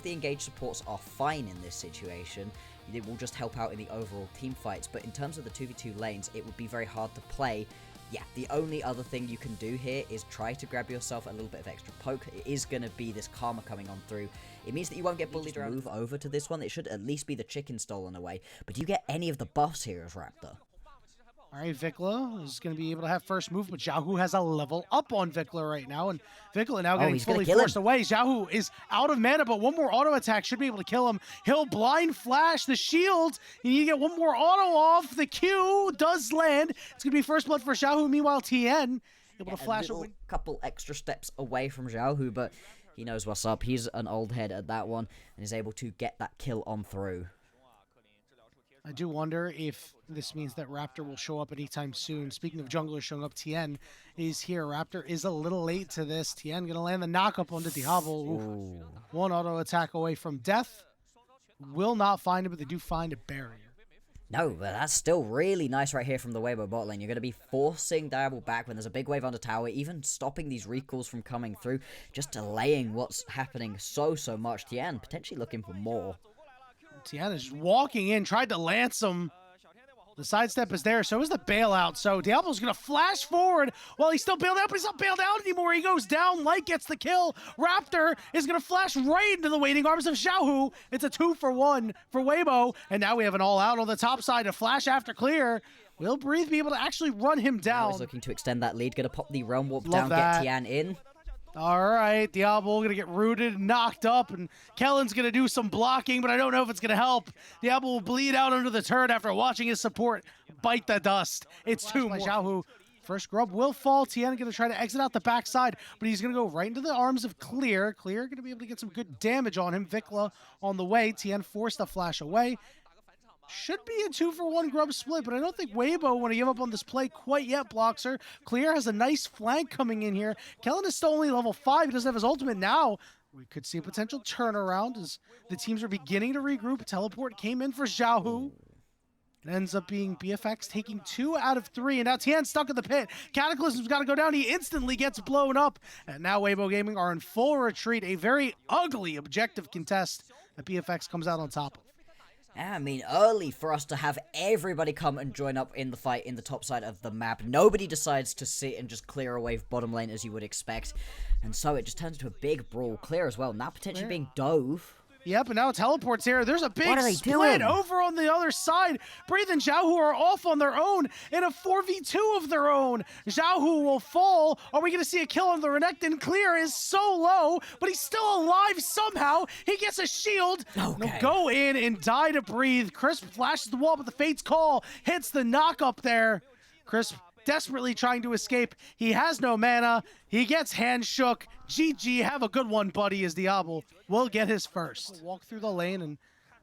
the engaged supports are fine in this situation. It will just help out in the overall team fights, but in terms of the 2v2 lanes, it would be very hard to play. Yeah, the only other thing you can do here is try to grab yourself a little bit of extra poke. It is going to be this karma coming on through. It means that you won't get bullied around. Move over to this one. It should at least be the chicken stolen away. But do you get any of the buffs here as Raptor? All right, Vikla is going to be able to have first move, but Xiaohu has a level up on Vikla right now, and Vikla now getting fully forced away. Xiaohu is out of mana, but one more auto attack should be able to kill him. He'll blind flash the shield. You need to get one more auto off. The Q does land. It's going to be first blood for Xiaohu. Meanwhile, Tien able to flash a couple extra steps away from Xiaohu, but he knows what's up. He's an old head at that one and is able to get that kill on through. I do wonder if this means that Raptor will show up anytime soon. Speaking of junglers showing up, Tien is here. Raptor is a little late to this. Tien going to land the knockup onto Diablo. One auto attack away from death. Will not find it, but they do find a barrier. No, but that's still really nice right here from the Weibo bot lane. You're going to be forcing Diablo back when there's a big wave under tower, even stopping these recalls from coming through, just delaying what's happening so much. Tien potentially looking for more. Tien is walking in, tried to lance him. The sidestep is there, so is the bailout. So Diablo's going to flash forward while he's still bailed out, but he's not bailed out anymore. He goes down, Light gets the kill. Raptor is going to flash right into the waiting arms of Xiaohu. It's a 2-for-1 for Weibo, and now we have an all-out on the top side to flash after clear. Will Breathe be able to actually run him down? He's looking to extend that lead, going to pop the Realm Warp down, get Tien in. All right, Diablo going to get rooted, knocked up, and Kellen's going to do some blocking, but I don't know if it's going to help. Diablo will bleed out under the turret after watching his support bite the dust. It's 2 more. Xiaohu, first grub will fall. Tien going to try to exit out the backside, but he's going to go right into the arms of Clear. Clear going to be able to get some good damage on him. Vikla on the way. Tien forced the flash away. Should be a 2-for-1 grub split, but I don't think Weibo want to give up on this play quite yet. Blocks her. Clear has a nice flank coming in here. Kellen is still only level 5. He doesn't have his ultimate now. We could see a potential turnaround as the teams are beginning to regroup. Teleport came in for Xiaohu. It ends up being BFX taking 2 out of 3, and now Tien's stuck in the pit. Cataclysm's got to go down. He instantly gets blown up, and now Weibo Gaming are in full retreat. A very ugly objective contest that BFX comes out on top of. I mean, early for us to have everybody come and join up in the fight in the top side of the map. Nobody decides to sit and just clear away bottom lane as you would expect. And so it just turns into a big brawl. Clear as well, now potentially being dove. Yep, and now Teleport's here. There's a big split over on the other side. Breathe and Xiaohu are off on their own in a 4v2 of their own. Xiaohu will fall. Are we going to see a kill on the Renekton? Clear is so low, but he's still alive somehow. He gets a shield. Okay. He'll go in and die to Breathe. Crisp flashes the wall, but the Fate's Call hits the knock up there. Crisp desperately trying to escape. He has no mana. He gets hand shook. GG, have a good one, buddy, as Diablo will get his first. Walk through the lane, and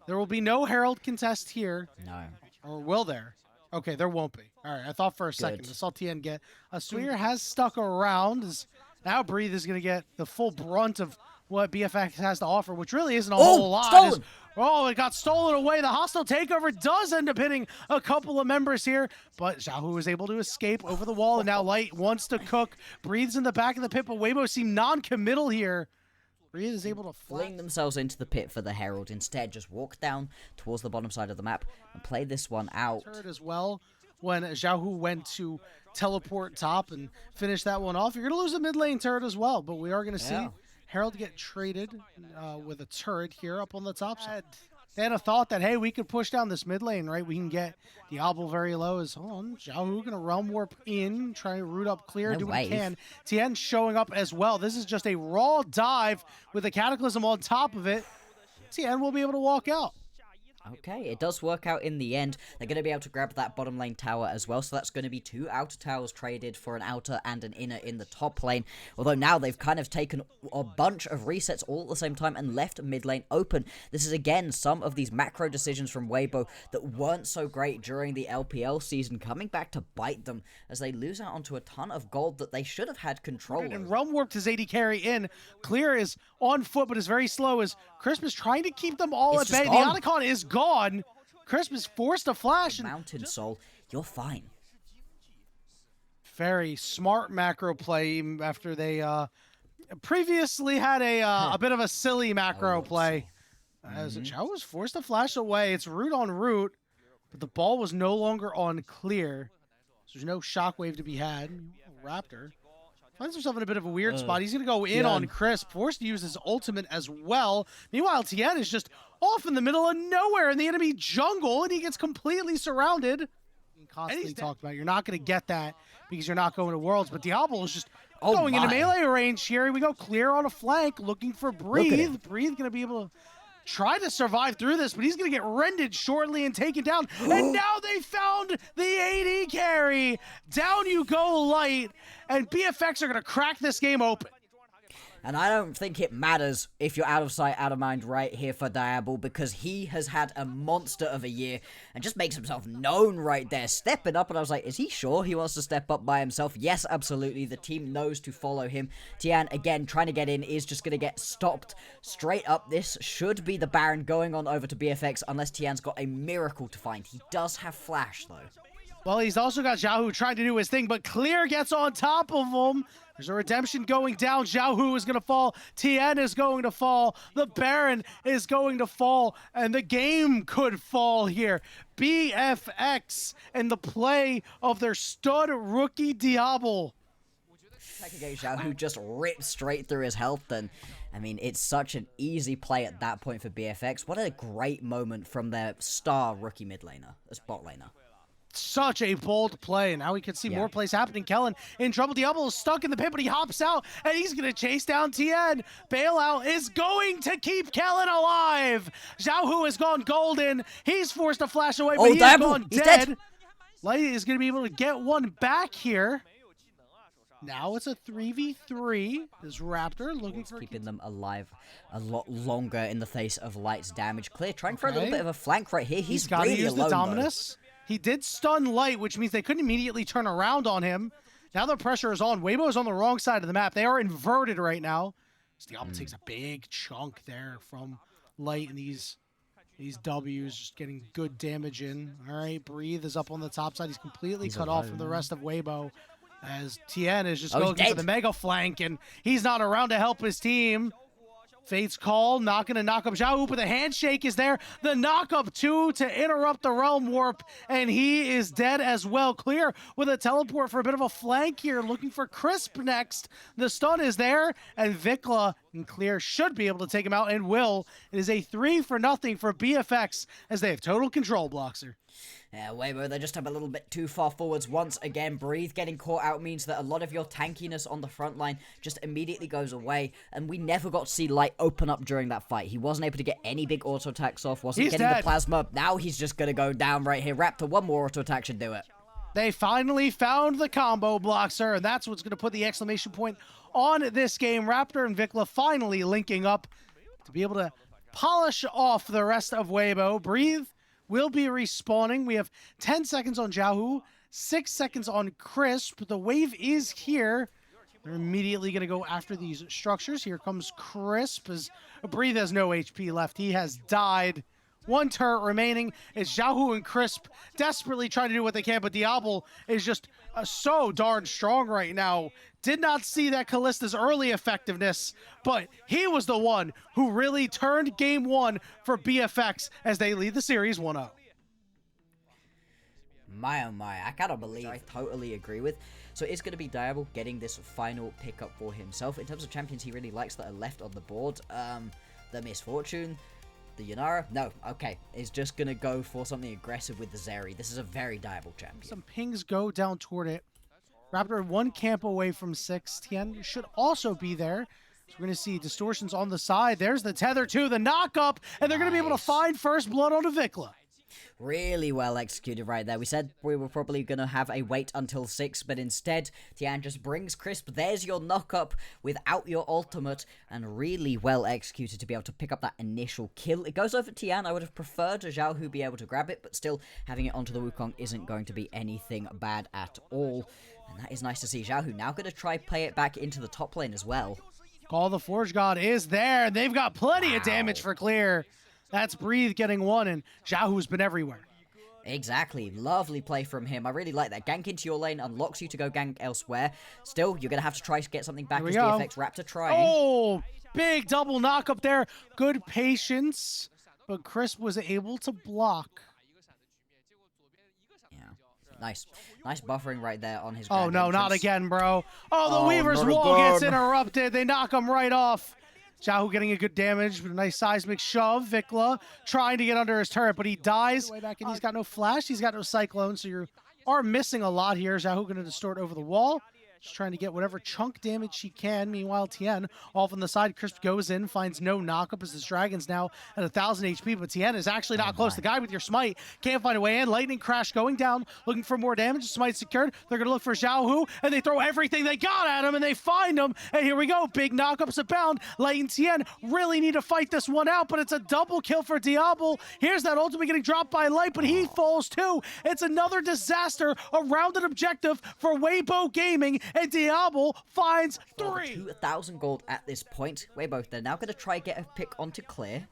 there will be no Herald contest here. No. Or will there? Okay, there won't be. All right, I thought for a second. I saw Tien get a Sweer has stuck around. Now Breathe is going to get the full brunt of what BFX has to offer, which really isn't a whole lot. Stolen. Oh, it got stolen away. The hostile takeover does end up hitting a couple of members here, but Xiaohu was able to escape over the wall, and now Light wants to cook. Breathes in the back of the pit, but Weibo seem non-committal here. Breathe is able to fling themselves into the pit for the Herald. Instead, just walk down towards the bottom side of the map and play this one out. As well, when Xiaohu went to teleport top and finish that one off, you're going to lose a mid lane turret as well, but we are going to see Herald get traded with a turret here up on the top side. They had a thought that, hey, we could push down this mid lane, right? We can get Diablo very low. Xiaohu going to Realm Warp in, try to root up Clear, do what he can. Tien showing up as well. This is just a raw dive with a Cataclysm on top of it. Tien will be able to walk out. Okay, it does work out in the end. They're going to be able to grab that bottom lane tower as well, so that's going to be 2 outer towers traded for an outer and an inner in the top lane. Although now they've kind of taken a bunch of resets all at the same time and left mid lane open. This is, again, some of these macro decisions from Weibo that weren't so great during the LPL season coming back to bite them as they lose out onto a ton of gold that they should have had control of. And Realm Warped his AD carry in. Clear is on foot, but is very slow as Crisp is trying to keep them all at bay. The Icon is gone. Crisp is forced to flash. Mountain Soul, you're fine. Very smart macro play after they previously had a bit of a silly macro play. As Zhao was forced to flash away. It's root on root, but the ball was no longer on clear. So there's no shockwave to be had. Raptor finds himself in a bit of a weird spot. He's going to go in on Crisp, forced to use his ultimate as well. Meanwhile, Tien is just off in the middle of nowhere in the enemy jungle, and he gets completely surrounded. Constantly talked about, you're not going to get that because you're not going to Worlds, but Diablo is just going into melee range here. We go clear on a flank, looking for Breathe. Breathe going to be able to try to survive through this, but he's going to get rended shortly and taken down. And now they found the AD carry. Down you go, Light, and BFX are going to crack this game open. And I don't think it matters if you're out of sight, out of mind right here for Diablo, because he has had a monster of a year and just makes himself known right there, stepping up. And I was like, is he sure he wants to step up by himself? Yes, absolutely. The team knows to follow him. Tian, again, trying to get in, is just going to get stopped straight up. This should be the Baron going on over to BFX, unless Tian's got a miracle to find. He does have Flash, though. Well, he's also got Xiaohu trying to do his thing, but Clear gets on top of him. There's a redemption going down. Xiaohu is going to fall. Tien is going to fall. The Baron is going to fall. And the game could fall here. BFX and the play of their stud rookie Diablo. Xiaohu just ripped straight through his health. And I mean, it's such an easy play at that point for BFX. What a great moment from their star rookie mid laner, as bot laner. Such a bold play. Now we can see more plays happening. Kellen in trouble. Diablo is stuck in the pit, but he hops out, and he's going to chase down Tien. Bailout is going to keep Kellen alive. Xiaohu has gone golden. He's forced to flash away, but he's gone dead. Light is going to be able to get one back here. Now it's a 3v3. This Raptor looking for keeping them alive a lot longer in the face of Light's damage. Clear trying for a little bit of a flank right here. He's got to really use alone, the Dominus. He did stun Light, which means they couldn't immediately turn around on him. Now the pressure is on. Weibo is on the wrong side of the map. They are inverted right now. So Diablo takes a big chunk there from Light, and these W's just getting good damage in. All right, Breathe is up on the top side. He's completely cut off from the rest of Weibo, as Tien is just going for the mega flank, and he's not around to help his team. Fate's call, not going to knock up Xiaohu, but the handshake is there. The knock up too to interrupt the realm warp, and he is dead as well. Clear with a teleport for a bit of a flank here, looking for Crisp next. The stun is there, and Vikla and Clear should be able to take him out, and will. It is a 3-0 for BFX, as they have total control, Bloxer. Yeah, Weibo, they just have a little bit too far forwards once again. Breathe getting caught out means that a lot of your tankiness on the front line just immediately goes away, and we never got to see Light open up during that fight. He wasn't able to get any big auto attacks off, wasn't getting the plasma. Now he's just going to go down right here. Raptor, one more auto attack should do it. They finally found the combo, Bloxer, and that's what's going to put the exclamation point on this game. Raptor and Vikla finally linking up to be able to polish off the rest of Weibo. Breathe will be respawning. We have 10 seconds on Xiaohu, 6 seconds on Crisp. The wave is here. They're immediately going to go after these structures. Here comes Crisp, as Breathe has no HP left. He has died. One turret remaining. It's Xiaohu and Crisp desperately trying to do what they can, but Diablo is just so darn strong right now. Did not see that Callista's early effectiveness, but he was the one who really turned game one for BFX as they lead the series 1-0. My oh my, I cannot believe I totally agree with. So it's going to be Diablo getting this final pickup for himself. In terms of champions he really likes that are left on the board, the Misfortune, the Yanara, no, okay, is just going to go for something aggressive with the Zeri. This is a very Diablo champion. Some pings go down toward it. Raptor one camp away from 6. Tien should also be there. So we're going to see distortions on the side. There's the tether too, the knock up, and they're going to be able to find first blood on a Vikla. Really well executed right there. We said we were probably going to have a wait until 6, but instead, Tian just brings Crisp. There's your knock-up without your ultimate, and really well executed to be able to pick up that initial kill. It goes over Tian. I would have preferred Xiaohu be able to grab it, but still, having it onto the Wukong isn't going to be anything bad at all. And that is nice to see. Xiaohu now going to try play it back into the top lane as well. Call the Forge God is there. They've got plenty of damage for Clear. That's Breathe getting one, and Xiaohu's been everywhere. Exactly. Lovely play from him. I really like that. Gank into your lane unlocks you to go gank elsewhere. Still, you're going to have to try to get something back as BFX Raptor trying. Oh, big double knock up there. Good patience. but Crisp was able to block. Yeah. Nice buffering right there on his Oh, grand no, not entrance. again, bro. Oh, the Oh, Weaver's not wall gets again. interrupted. They knock him right off. Xiaohu getting a good damage with a nice seismic shove. Vikla trying to get under his turret, but he dies. Way back in, he's got no flash. He's got no cyclone, so you are missing a lot here. Xiaohu going to distort over the wall. Just trying to get whatever chunk damage she can. Meanwhile, Tien off on the side. Crisp goes in, finds no knockup as this Dragon's now at 1,000 HP, but Tien is actually not close. The guy with your smite can't find a way in. Lightning Crash going down, looking for more damage. Smite secured. They're going to look for Xiaohu, and they throw everything they got at him, and they find him. And here we go. Big knockups abound. Light and Tien really need to fight this one out, but it's a double kill for Diablo. Here's that ultimate getting dropped by Light, but he falls too. It's another disaster around an objective for Weibo Gaming, and Diablo finds 3. 2,000 gold at this point. Weibo, they're now going to try get a pick onto Clear.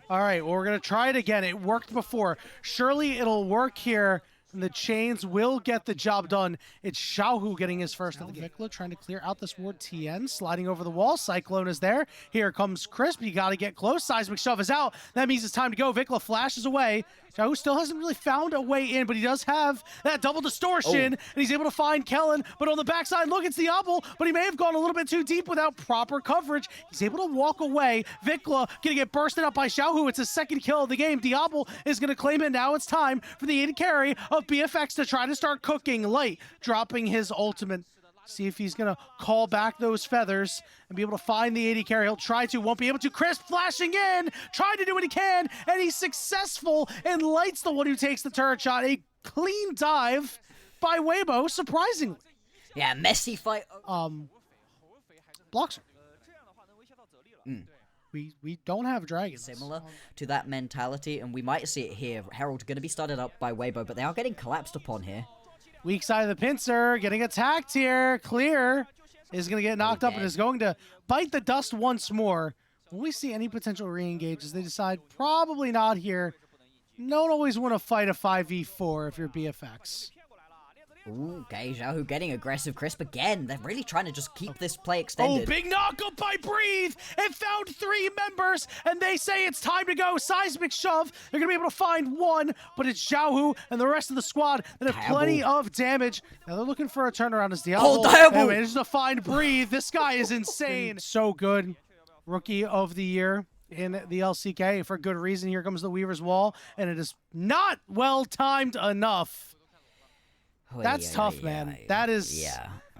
All right, well, we're going to try it again. It worked before. Surely it'll work here, and the chains will get the job done. It's Xiaohu getting his first of the game. Vikla trying to clear out this ward. Tien sliding over the wall. Cyclone is there. Here comes Crisp. You got to get close. Seismic shove is out. That means it's time to go. Vikla flashes away. Xiaohu still hasn't really found a way in, but he does have that double distortion, and he's able to find Kellen. But on the backside, look, it's Diablo, but he may have gone a little bit too deep without proper coverage. He's able to walk away. Vikla gonna get bursted up by Xiaohu. It's his second kill of the game. Diablo is gonna claim it. Now it's time for the AD carry of BFX to try to start cooking. Light dropping his ultimate. See if he's going to call back those feathers and be able to find the AD carry. He'll try to, won't be able to. Crisp flashing in, trying to do what he can, and he's successful, and Light's the one who takes the turret shot. A clean dive by Weibo, surprisingly. Yeah, messy fight. Blocks her. We don't have dragons. Similar to that mentality, and we might see it here. Herald going to be started up by Weibo, but they are getting collapsed upon here. Weak side of the pincer, getting attacked here. Clear is going to get knocked up and is going to bite the dust once more. Will we see any potential re-engages? They decide probably not here. Don't always want to fight a 5v4 if you're BFX. Ooh, okay, Xiaohu getting aggressive. Crisp again. They're really trying to just keep this play extended. Oh, big knockup by Breathe. It found 3 members, and they say it's time to go. Seismic shove. They're going to be able to find 1, but it's Xiaohu and the rest of the squad that have plenty of damage. Now they're looking for a turnaround as Diablo. Oh, Diablo! Manages to find Breathe. This guy is insane. So good. Rookie of the year in the LCK for good reason. Here comes the Weaver's Wall, and it is not well timed enough. That's tough, man. That is,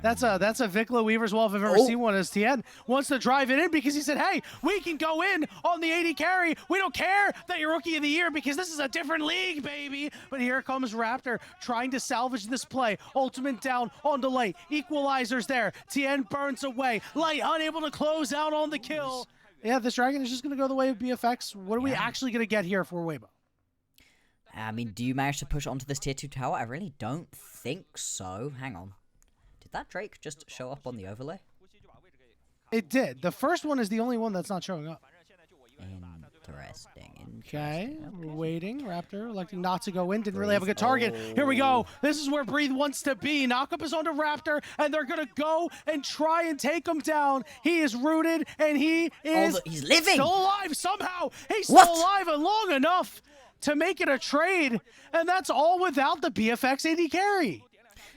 that's a Vikla Weaver's Wall if I've ever seen one. As Tien wants to drive it in because he said, hey, we can go in on the AD carry. We don't care that you're Rookie of the Year because this is a different league, baby. But here comes Raptor trying to salvage this play. Ultimate down on the Light. Equalizer's there. Tien burns away. Light unable to close out on the kill. Yeah, this Dragon is just going to go the way of BFX. What are we actually going to get here for Weibo? I mean, do you manage to push onto this tier 2 tower? I really don't think so. Hang on. Did that Drake just show up on the overlay? It did. The first one is the only one that's not showing up. Interesting. Okay, we're waiting. Raptor electing not to go in. Didn't really have a good target. Here we go. This is where Breathe wants to be. Knockup is onto Raptor, and they're going to go and try and take him down. He is rooted, and he is he's living. Still alive somehow. He's still alive and long enough to make it a trade, and that's all without the BFX AD carry.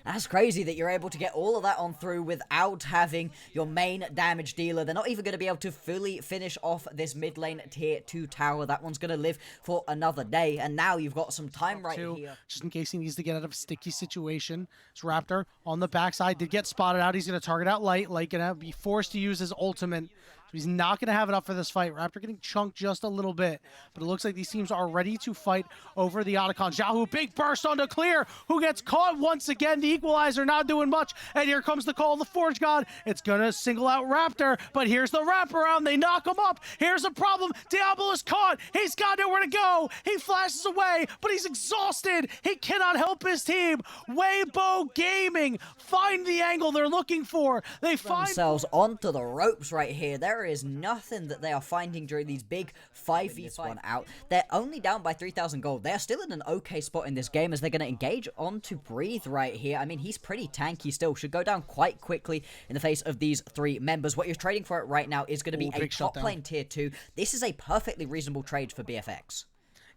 That's crazy that you're able to get all of that on through without having your main damage dealer. They're not even going to be able to fully finish off this mid lane tier 2 tower. That one's going to live for another day, and now you've got some time right here. Just in case he needs to get out of a sticky situation. It's Raptor on the backside. Did get spotted out. He's going to target out Light. Light going to be forced to use his ultimate. So he's not going to have it up for this fight. Raptor getting chunked just a little bit. But it looks like these teams are ready to fight over the Otacon. Xiaohu, big burst onto Clear, who gets caught once again. The Equalizer not doing much. And here comes the call of the Forge God. It's going to single out Raptor. But here's the wraparound. They knock him up. Here's a problem. Diablo is caught. He's got nowhere to go. He flashes away, but he's exhausted. He cannot help his team. Weibo Gaming find the angle they're looking for. They find themselves onto the ropes right here. There there is nothing that they are finding during these big 5v5 out. They're only down by 3,000 gold. They are still in an okay spot in this game as they're going to engage on to Breathe right here. I mean, he's pretty tanky still. Should go down quite quickly in the face of these three members. What you're trading for it right now is going to be a top lane tier 2. This is a perfectly reasonable trade for BFX.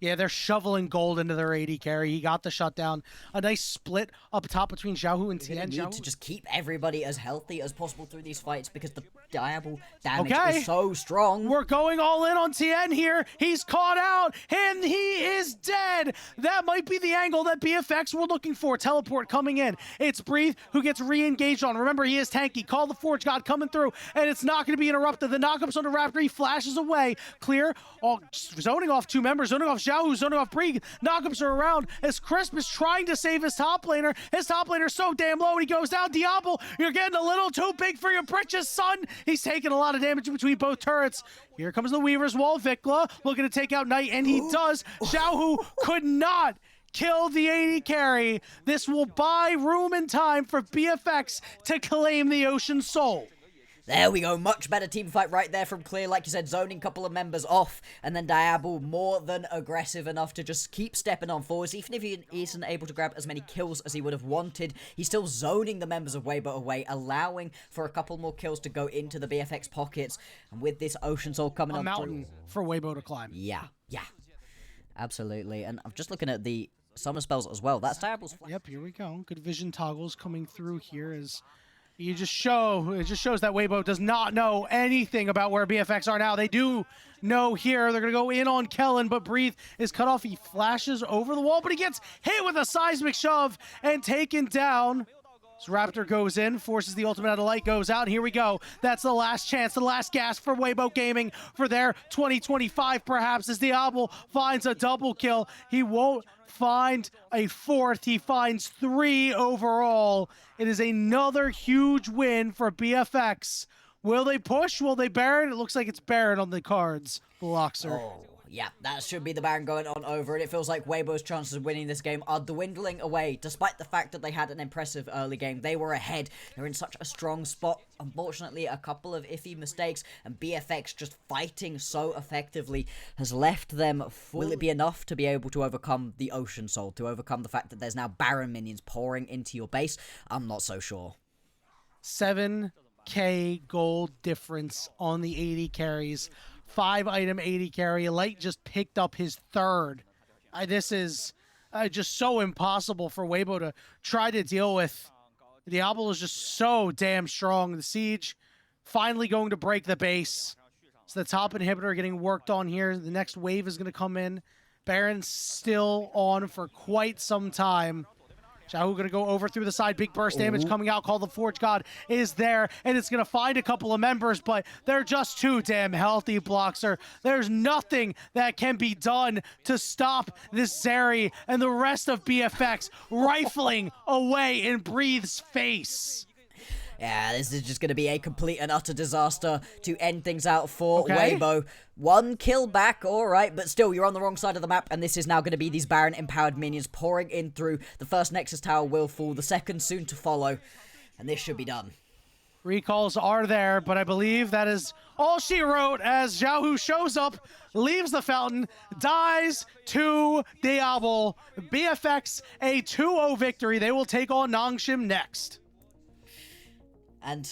Yeah, they're shoveling gold into their AD carry. He got the shutdown. A nice split up top between Xiaohu and Tian. Need to just keep everybody as healthy as possible through these fights because the Diable damage is so strong. We're going all in on Tian here. He's caught out, and he is dead. That might be the angle that BFX were looking for. Teleport coming in. It's Breathe who gets re-engaged on. Remember, he is tanky. Call the Forge God coming through, and it's not going to be interrupted. The knockup's on the Raptor. He flashes away. Clear. Oh, zoning off two members. Zoning off Xiao, zoning off Breathe. Knockups are around as Crisp is trying to save his top laner. His top laner's so damn low, and he goes down. Diablo, you're getting a little too big for your britches, son. He's taking a lot of damage between both turrets. Here comes the Weaver's Wall. Vikla looking to take out Knight, and he does. Xiaohu could not kill the AD carry. This will buy room and time for BFX to claim the Ocean Soul. There we go, much better team fight right there from Clear, like you said, zoning a couple of members off, and then Diable more than aggressive enough to just keep stepping on forwards, even if he isn't able to grab as many kills as he would have wanted. He's still zoning the members of Weibo away, allowing for a couple more kills to go into the BFX pockets, and with this Ocean Soul coming on mountain for Weibo to climb. Yeah, absolutely, and I'm just looking at the summer spells as well. That's Diable's... Yep, here we go. Good vision toggles coming through here as... it just shows that Weibo does not know anything about where BFX are now. They do know here. They're going to go in on Kellen, but Breathe is cut off. He flashes over the wall, but he gets hit with a seismic shove and taken down. So Raptor goes in, forces the ultimate out of light, goes out. Here we go. That's the last chance, the last gasp for Weibo Gaming for their 2025 perhaps, as Diablo finds a double kill. He won't find a fourth. He finds 3 overall. It is another huge win for BFX. Will they push? Will they Baron? It looks like it's Baron on the cards. Bloxer. Oh, yeah, that should be the Baron going on over, and it feels like Weibo's chances of winning this game are dwindling away. Despite the fact that they had an impressive early game, they were ahead. They're in such a strong spot. Unfortunately, a couple of iffy mistakes, and BFX just fighting so effectively has left them full. Will it be enough to be able to overcome the Ocean Soul, to overcome the fact that there's now Baron minions pouring into your base? I'm not so sure. 7K gold difference on the 80 carries. 5-item 80 carry. Light just picked up his 3rd. This is just so impossible for Weibo to try to deal with. Diablo is just so damn strong. The siege finally going to break the base. So the top inhibitor getting worked on here. The next wave is going to come in. Baron's still on for quite some time. Xiaohu going to go over through the side. Big burst damage coming out. Call the Forge God is there, and it's going to find a couple of members, but they're just too damn healthy, Bloxer. There's nothing that can be done to stop this Zeri and the rest of BFX rifling away in Breathe's face. Yeah, this is just going to be a complete and utter disaster to end things out for Weibo. 1 kill back, alright, but still, you're on the wrong side of the map, and this is now going to be these Baron-empowered minions pouring in through. The first Nexus Tower will fall, the second soon to follow, and this should be done. Recalls are there, but I believe that is all she wrote as Xiaohu shows up, leaves the fountain, dies to Diablo. BFX, a 2-0 victory. They will take on Nongshim next. And